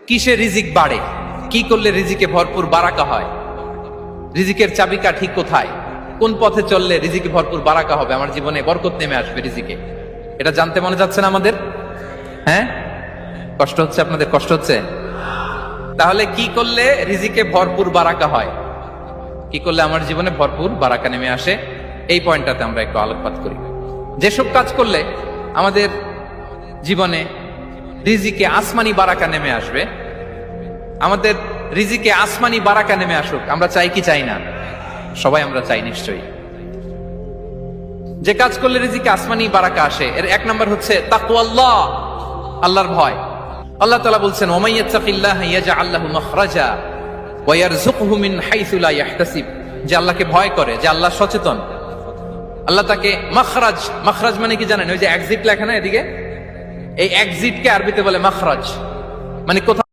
কিসে রিজিক বাড়ে, কি করলে রিজিকে ভরপুর বারাকা হয়, রিজিকের চাবিকা ঠিক কোথায়, কোন পথে চললে রিজিকে ভরপুর বারাকা হবে, আমার জীবনে বরকত নেমে আসবে রিজিকে, এটা জানতে মনে যাচ্ছে না আমাদের? হ্যাঁ, কষ্ট হচ্ছে আপনাদের? কষ্ট হচ্ছে? তাহলে কি করলে রিজিকে ভরপুর বারাকা হয়, কি করলে আমার জীবনে ভরপুর বারাকা নেমে আসে, এই পয়েন্টটাতে আমরা একটু আলোকপাত করি। যেসব কাজ করলে আমাদের জীবনে রিজিকে আসমানি বারাকা নেমে আসবে, আমাদের রিজিকে আসমানি বারাকা নেমে আসুক, আমরা চাই কি চাই না? সবাই আমরা চাই নিশ্চয়ই। যে কাজ করলে রিজিকে আসমানি বারাকা আসে, এর এক নাম্বার হচ্ছে তাকওয়াল্লাহ, আল্লাহর ভয়। আল্লাহ তাআলা বলছেন, ওয়া মাইয়াত্তাকিল্লাহা ইয়াজআল লাহু মাখরাজা ওয়া ইয়ারযুকহু মিন হাইসু লা ইয়াহতাসিব। যে আল্লাহকে ভয় করে, যে আল্লাহ সচেতন, আল্লাহ তাকে মাখরাজ, মাখরাজ মানে কি জানেন? ওই যে এক্সিট লেখা না এদিকে, এই এক্সিটকে আরবিতে বলে মাখরাজ, মানে কোথাও